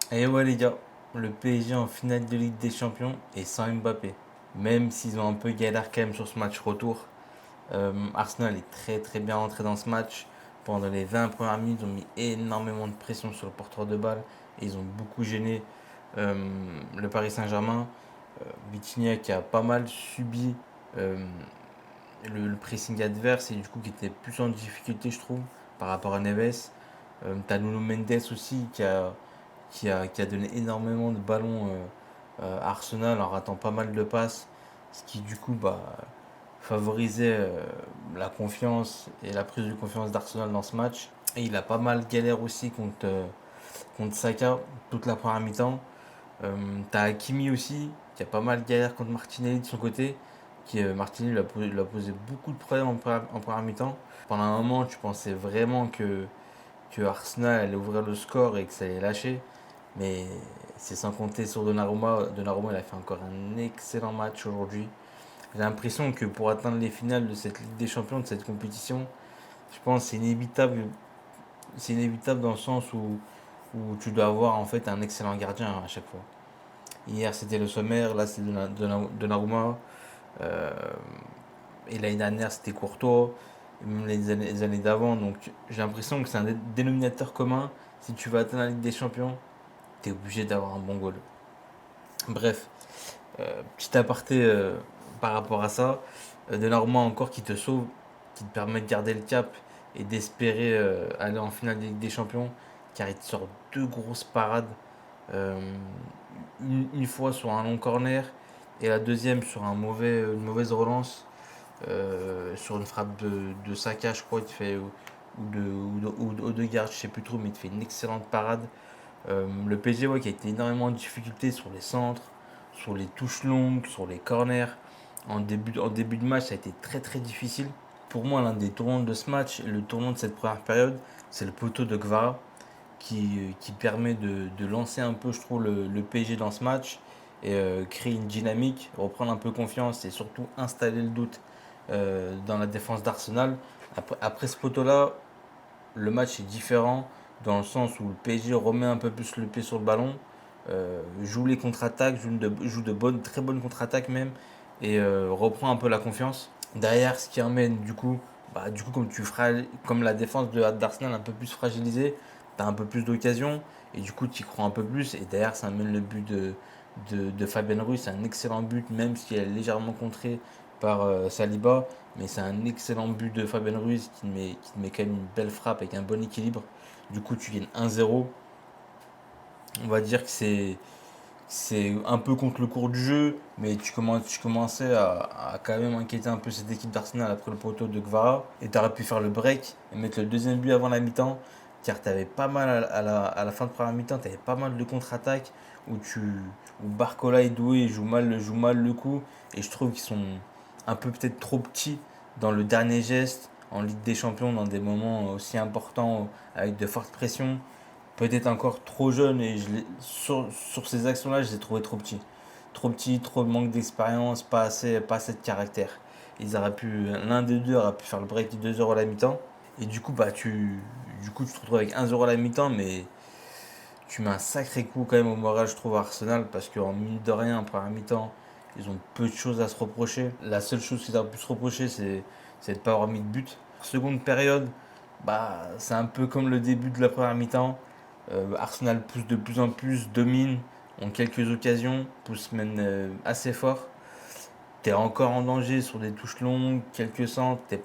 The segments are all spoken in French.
Et ouais les gars, le PSG en finale de Ligue des Champions et sans Mbappé. Même s'ils ont un peu galère quand même sur ce match retour, Arsenal est très très bien rentré dans ce match. Pendant les 20 premières minutes, ils ont mis énormément de pression sur le porteur de balle et ils ont beaucoup gêné euh, le Paris Saint-Germain. Vitinha qui a pas mal subi euh, le pressing adverse et du coup qui était plus en difficulté je trouve par rapport à Neves. T'as Nuno Mendes aussi qui a donné énormément de ballons à Arsenal en ratant pas mal de passes, ce qui du coup favorisait la confiance et la prise de confiance d'Arsenal dans ce match. Et il a pas mal galère aussi contre Saka toute la première mi-temps. T'as Hakimi aussi qui a pas mal galère contre Martinelli de son côté. Martinelli lui a posé beaucoup de problèmes en première mi-temps. Pendant un moment, tu pensais vraiment que Arsenal allait ouvrir le score et que ça allait lâcher. Mais c'est sans compter sur Donnarumma. Donnarumma, il a fait encore un excellent match aujourd'hui. J'ai l'impression que pour atteindre les finales de cette Ligue des Champions, de cette compétition, je pense que c'est inévitable. C'est inévitable dans le sens où tu dois avoir en fait un excellent gardien à chaque fois. Hier c'était le sommaire, là c'est Donnarumma. Euh, et l'année dernière c'était Courtois. Et même les années d'avant. Donc j'ai l'impression que c'est un dénominateur commun. Si tu veux atteindre la Ligue des Champions, tu es obligé d'avoir un bon goal. Bref, petit aparté par rapport à ça. Donnarumma encore qui te sauve, qui te permet de garder le cap et d'espérer aller en finale de Ligue des Champions, car il te sort deux grosses parades. Euh, une fois sur un long corner et la deuxième sur une mauvaise relance sur une frappe de Saka, je crois, il te fait, ou de garde, je sais plus trop, mais il te fait une excellente parade. Le PSG ouais, qui a été énormément en difficulté sur les centres, sur les touches longues, sur les corners. En début de match, ça a été très très difficile. Pour moi, l'un des tournants de ce match, le tournant de cette première période, c'est le poteau de Gvara qui permet de lancer un peu, je trouve, le PSG dans ce match et créer une dynamique, reprendre un peu confiance et surtout installer le doute dans la défense d'Arsenal. Après ce poteau-là, le match est différent dans le sens où le PSG remet un peu plus le pied sur le ballon, joue les contre-attaques, joue de bonnes, très bonnes contre-attaques même, et reprend un peu la confiance. Derrière, ce qui emmène du coup comme la défense d'Arsenal est un peu plus fragilisée, tu as un peu plus d'occasions, et du coup tu y crois un peu plus, et derrière ça amène le but de Fabien Ruiz, c'est un excellent but, même s'il est légèrement contré par Saliba, mais c'est un excellent but de Fabien Ruiz qui te met quand même une belle frappe avec un bon équilibre. Du coup tu gagnes 1-0. On va dire que c'est un peu contre le cours du jeu, mais tu commençais à quand même inquiéter un peu cette équipe d'Arsenal après le poteau de Gvara. Et tu aurais pu faire le break et mettre le deuxième but avant la mi-temps, car tu avais pas mal à la fin de première mi-temps, tu avais pas mal de contre-attaques où Barcola et Doué jouent mal le coup. Et je trouve qu'ils sont un peu peut-être trop petits dans le dernier geste en Ligue des Champions, dans des moments aussi importants avec de fortes pressions peut-être encore trop jeune et sur ces actions-là, je les ai trouvés trop petits. Trop petits, trop de manque d'expérience, pas assez de caractère. L'un des deux aurait pu faire le break de 2 heures à la mi-temps. Et du coup, tu te retrouves avec 1-0 à la mi-temps, mais tu mets un sacré coup quand même au moral, je trouve, à Arsenal, parce qu'en minute de rien, en première mi-temps, ils ont peu de choses à se reprocher. La seule chose qu'ils auraient pu se reprocher, c'est de ne pas avoir mis de but. Seconde période, c'est un peu comme le début de la première mi-temps. Arsenal pousse de plus en plus, domine, ont quelques occasions, pousse même assez fort. T'es encore en danger sur des touches longues, quelques centres, t'es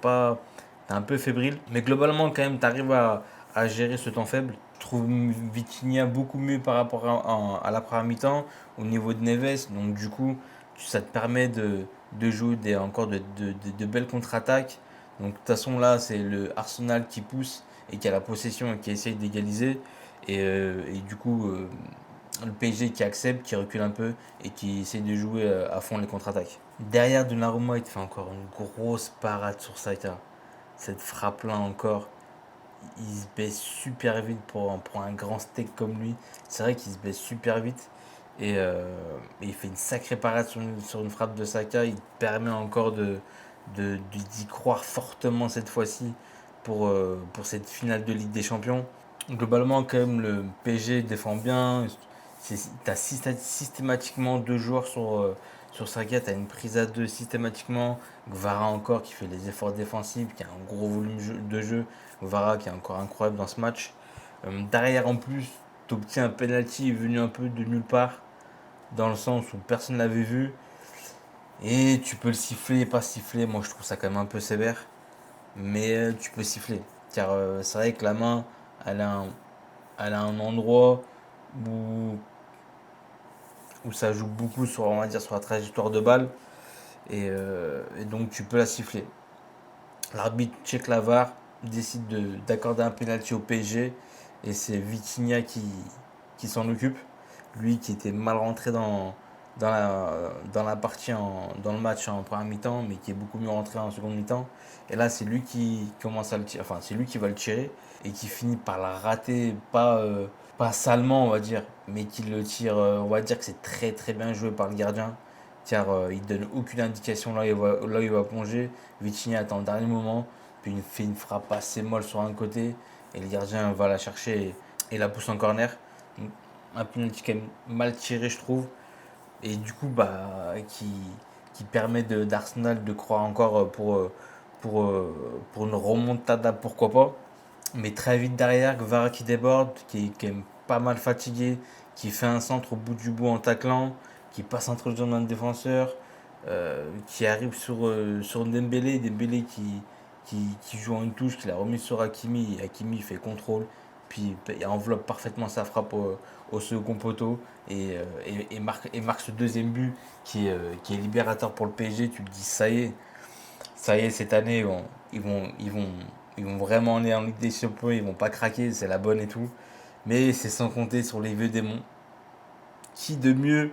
un peu fébrile. Mais globalement, quand même, t'arrives à gérer ce temps faible. Je trouve Vitinha beaucoup mieux par rapport à la première mi-temps au niveau de Neves. Donc du coup, ça te permet de jouer encore de belles contre-attaques. Donc de toute façon, là, c'est le Arsenal qui pousse et qui a la possession et qui essaye d'égaliser. Et du coup, le PSG qui accepte, qui recule un peu et qui essaie de jouer à fond les contre-attaques. Derrière Donnarumma, il te fait encore une grosse parade sur Saka. Cette frappe-là encore, il se baisse super vite pour un grand steak comme lui. C'est vrai qu'il se baisse super vite. Et il fait une sacrée parade sur une frappe de Saka. Il permet encore d'y croire fortement cette fois-ci pour cette finale de Ligue des Champions. Globalement, quand même, le PSG défend bien. Tu as systématiquement deux joueurs sur Saka, tu as une prise à deux systématiquement. Gvara encore qui fait les efforts défensifs, qui a un gros volume de jeu. Gvara qui est encore incroyable dans ce match. Derrière en plus, tu obtiens un penalty venu un peu de nulle part, dans le sens où personne ne l'avait vu. Et tu peux le siffler et pas siffler. Moi je trouve ça quand même un peu sévère. Mais tu peux siffler. Car c'est vrai que la main, elle a un, elle a un endroit où, où ça joue beaucoup sur, on va dire, sur la trajectoire de balle. Et donc tu peux la siffler. L'arbitre check la VAR, décide d'accorder un penalty au PSG. Et c'est Vitinha qui s'en occupe. Lui qui était mal rentré dans la partie, dans le match en première mi-temps, mais qui est beaucoup mieux rentré en seconde mi-temps. Et là, c'est lui qui commence à le tirer, enfin, c'est lui qui va le tirer et qui finit par la rater, pas salement, on va dire, mais qui le tire. On va dire que c'est très très bien joué par le gardien, car il donne aucune indication là où il va plonger. Vitinha attend le dernier moment, puis il fait une frappe assez molle sur un côté, et le gardien va la chercher et la pousse en corner. Donc, un penalty quand même mal tiré, je trouve, et du coup qui permet d'Arsenal de croire encore pour une remontada, pourquoi pas. Mais très vite derrière, Gvara qui déborde, qui est quand même pas mal fatigué, qui fait un centre au bout du bout en taclant, qui passe entre le jambes d'un défenseur, qui arrive sur Dembélé, qui joue en une touche, qui l'a remis sur Hakimi, Hakimi fait contrôle, puis il enveloppe parfaitement sa frappe au second poteau et marque ce deuxième but qui est libérateur pour le PSG. Tu te dis ça y est cette année ils vont, ils vont, ils vont vraiment aller en Ligue des Champions, ils vont pas craquer, c'est la bonne et tout. Mais c'est sans compter sur les vieux démons. Qui de mieux,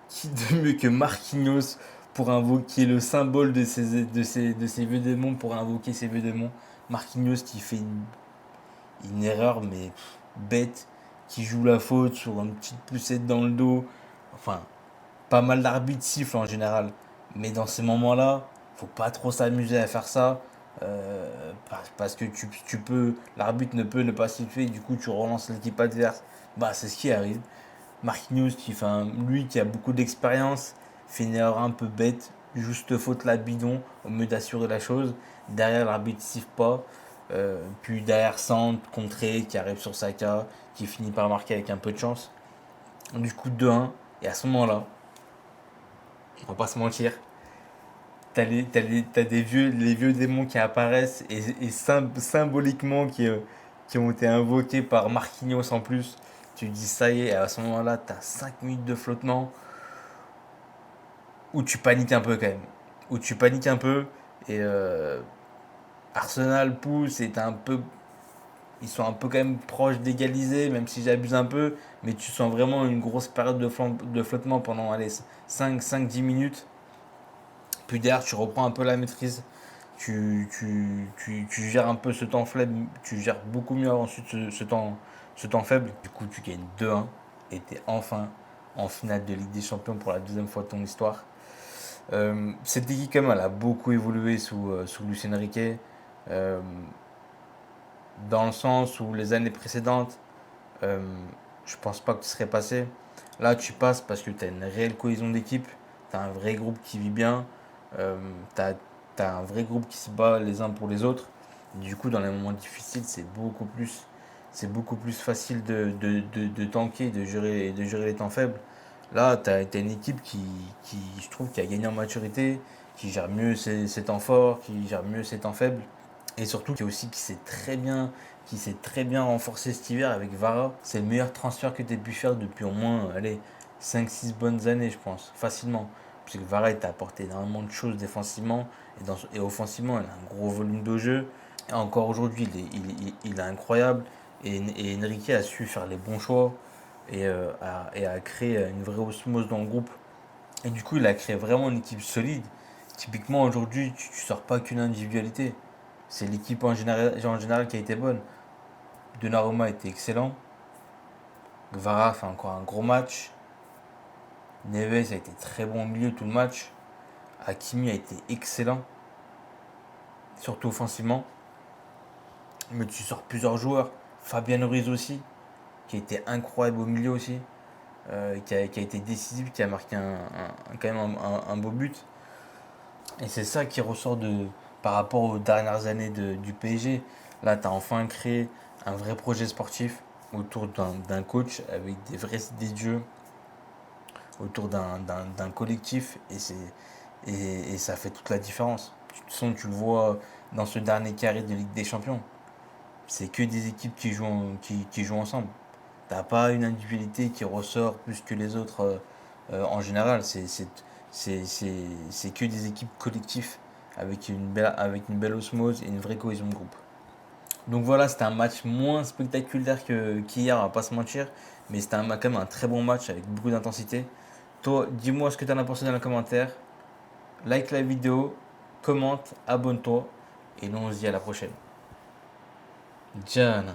qui de mieux que Marquinhos pour invoquer le symbole de ces vieux démons, pour invoquer ces vieux démons. Marquinhos qui fait une erreur, mais bête, qui joue la faute sur une petite poussette dans le dos. Enfin, pas mal d'arbitres sifflent en général. Mais dans ces moments-là, faut pas trop s'amuser à faire ça. Parce que tu peux, l'arbitre ne peut ne pas siffler, du coup tu relances l'équipe adverse. Bah, c'est ce qui arrive. Marquinhos, lui qui a beaucoup d'expérience, fait une erreur un peu bête, juste faute la bidon, au mieux d'assurer la chose. Derrière, l'arbitre siffle pas. Puis derrière, centre, contré, qui arrive sur Saka, qui finit par marquer avec un peu de chance. Du coup, 2-1. Et à ce moment-là, on va pas se mentir, t'as les vieux démons qui apparaissent et symboliquement qui ont été invoqués par Marquinhos en plus. Tu dis ça y est, à ce moment-là, t'as 5 minutes de flottement où tu paniques un peu quand même. Où tu paniques un peu et Arsenal pousse et ils sont un peu quand même proches d'égaliser, même si j'abuse un peu, mais tu sens vraiment une grosse période de flottement pendant allez, 5-10 minutes. Puis derrière, tu reprends un peu la maîtrise. Tu gères un peu ce temps faible. Tu gères beaucoup mieux ensuite ce temps faible. Du coup, tu gagnes 2-1 et tu es enfin en finale de Ligue des Champions pour la deuxième fois de ton histoire. Cette équipe, quand même, elle a beaucoup évolué sous Luis Enrique. Euh, Dans le sens où les années précédentes, euh, je pense pas que tu serais passé. Là, tu passes parce que tu as une réelle cohésion d'équipe. Tu as un vrai groupe qui vit bien. Euh, tu as un vrai groupe qui se bat les uns pour les autres. Du coup, dans les moments difficiles, c'est beaucoup plus facile de tanker, de gérer les temps faibles. Là, tu as une équipe je trouve, qui a gagné en maturité, qui gère mieux ses temps forts, qui gère mieux ses temps faibles. Et surtout, qui s'est très bien renforcé cet hiver avec Vara. C'est le meilleur transfert que tu aies pu faire depuis au moins allez, 5-6 bonnes années, je pense, facilement. Parce que Vara, il t'a apporté énormément de choses défensivement et offensivement. Il a un gros volume de jeu. Et encore aujourd'hui, il est incroyable. Et Enrique a su faire les bons choix et a créé une vraie osmose dans le groupe. Et du coup, il a créé vraiment une équipe solide. Typiquement, aujourd'hui, tu ne sors pas qu'une individualité. C'est l'équipe en général qui a été bonne. Donnarumma a été excellent. Gvara fait encore un gros match. Neves a été très bon au milieu tout le match. Hakimi a été excellent, surtout offensivement. Mais tu sors plusieurs joueurs. Fabian Ruiz aussi, qui a été incroyable au milieu aussi. qui a été décisif, qui a marqué quand même un beau but. Et c'est ça qui ressort par rapport aux dernières années du PSG. Là, tu as enfin créé un vrai projet sportif autour d'un coach avec des vraies idées de jeu, autour d'un collectif. Et ça fait toute la différence. Tu le vois dans ce dernier carré de Ligue des Champions. C'est que des équipes qui jouent ensemble. T'as pas une individualité qui ressort plus que les autres en général. C'est que des équipes collectives avec une belle osmose et une vraie cohésion de groupe. Donc voilà, c'était un match moins spectaculaire qu'hier, on va pas se mentir. Mais c'était quand même un très bon match avec beaucoup d'intensité. Toi, dis-moi ce que tu en as pensé dans les commentaires. Like la vidéo, commente, abonne-toi. Et nous on se dit à la prochaine. John.